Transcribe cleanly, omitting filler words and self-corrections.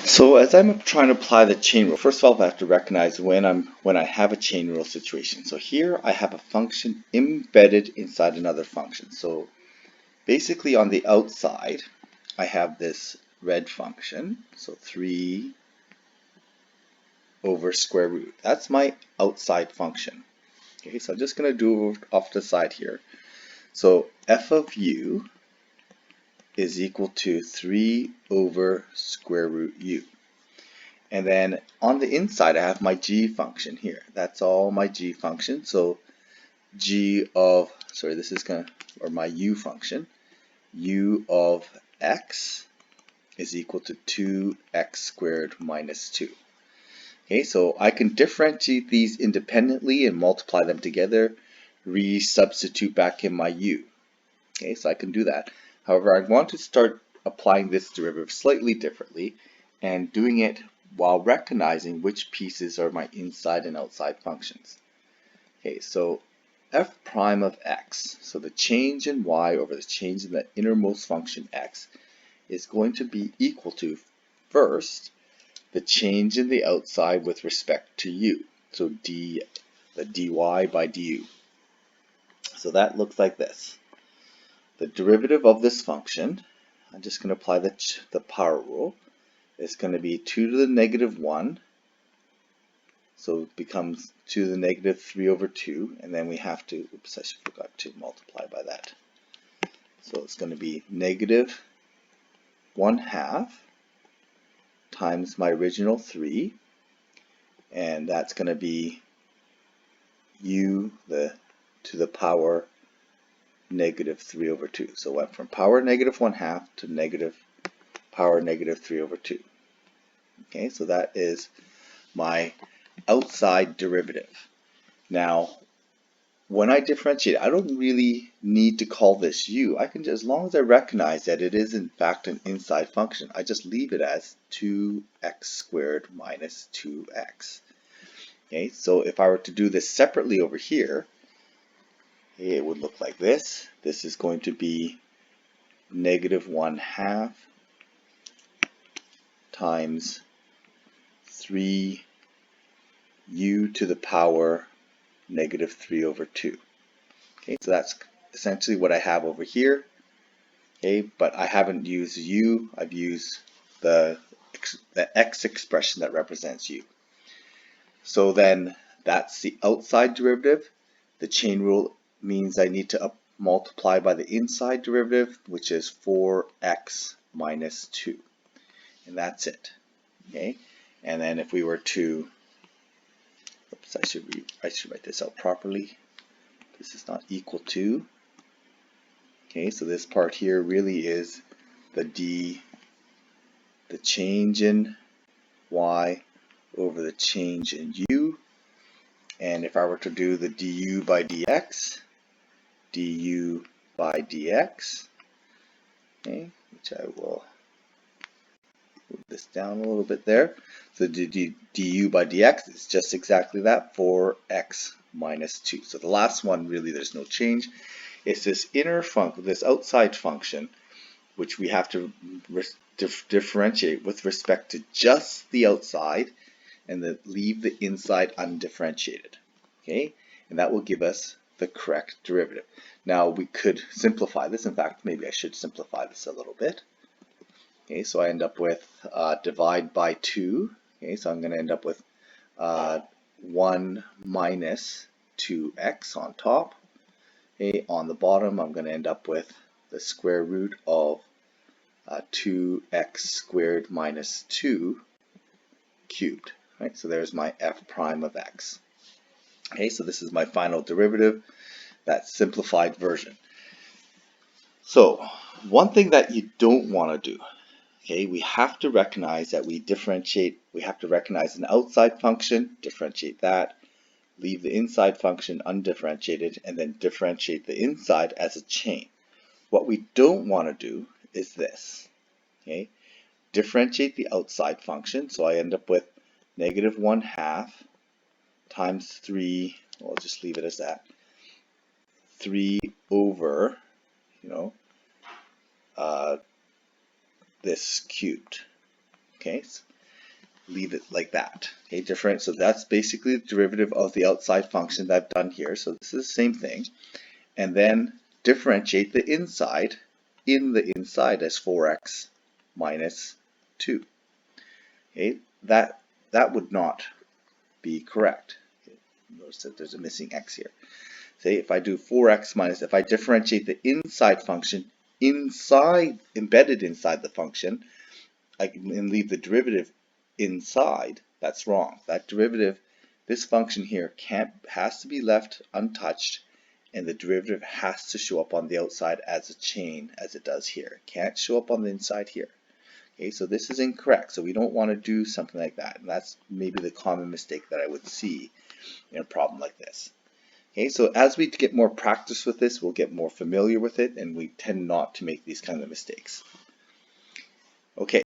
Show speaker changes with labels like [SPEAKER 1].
[SPEAKER 1] So as I'm trying to apply the chain rule, first of all, I have to recognize when I have a chain rule situation. So here I have a function embedded inside another function. So basically on the outside, I have this red function, so 3 over square root. That's my outside function. Okay, so I'm just going to do it off the side here. So f of u is equal to 3 over square root u. And then on the inside, I have my g function here. That's all my g function. So g of, sorry, this is going to, or my u function, u of x is equal to 2x squared minus 2. Okay, so I can differentiate these independently and multiply them together, re-substitute back in my u. Okay, so I can do that. However, I want to start applying this derivative slightly differently and doing it while recognizing which pieces are my inside and outside functions. Okay, so f prime of x, so the change in y over the change in the innermost function x, is going to be equal to, first, the change in the outside with respect to u, so the dy by du. So that looks like this. The derivative of this function, I'm just going to apply the power rule, is going to be 2 to the negative 1, so it becomes 2 to the negative 3 over 2, and then we have to, oops, I forgot to multiply by that. So it's going to be negative 1/2 times my original 3, and that's going to be u to the power negative 3 over 2. So it went from power negative 1/2 to negative power negative 3 over 2. Okay, so that is my outside derivative. Now, when I differentiate, I don't really need to call this u. I can just, as long as I recognize that it is in fact an inside function, I just leave it as 2x squared minus 2x. Okay, so if I were to do this separately over here, it would look like this. This is going to be negative 1/2 times 3u to the power negative 3 over 2. Okay, so that's essentially what I have over here. Okay, but I haven't used u, I've used the x expression that represents u. So then that's the outside derivative. The chain rule means I need to multiply by the inside derivative, which is 4x minus 2. And that's it. Okay, and then if we were to, oops, I should write this out properly. This is not equal to. Okay, so this part here really is the change in y over the change in u. And if I were to do the du by dx, okay, which I will move this down a little bit there. So the du by dx is just exactly that, 4x minus 2. So the last one, really, there's no change. It's this inner function, this outside function, which we have to differentiate with respect to just the outside and then leave the inside undifferentiated. Okay, and that will give us the correct derivative. Now we could simplify this. In fact, maybe I should simplify this a little bit. Okay, so I end up with divide by 2. Okay, so I'm going to end up with 1 minus 2x on top. Okay, on the bottom, I'm going to end up with the square root of 2x squared minus 2 cubed. Right, so there's my f prime of x. Okay, so this is my final derivative, that simplified version. So one thing that you don't want to do, okay, we have to recognize that we differentiate, we have to recognize an outside function, differentiate that, leave the inside function undifferentiated, and then differentiate the inside as a chain. What we don't want to do is this, okay, differentiate the outside function, so I end up with negative 1/2 times 3, well, I'll just leave it as that, 3 over, this cubed. Okay, leave it like that. Okay, different. So that's basically the derivative of the outside function that I've done here. So this is the same thing. And then differentiate the inside in the inside as 4x minus 2. Okay, that would not be correct. Okay, notice that there's a missing x here. Say if I do 4x minus, if I differentiate the inside function embedded inside the function, I can leave the derivative inside. That's wrong. That derivative, this function here has to be left untouched, and the derivative has to show up on the outside as a chain, as it does here. It can't show up on the inside here. Okay, so this is incorrect. So we don't want to do something like that, and that's maybe the common mistake that I would see in a problem like this. Okay, so as we get more practice with this, we'll get more familiar with it, and we tend not to make these kind of mistakes. Okay.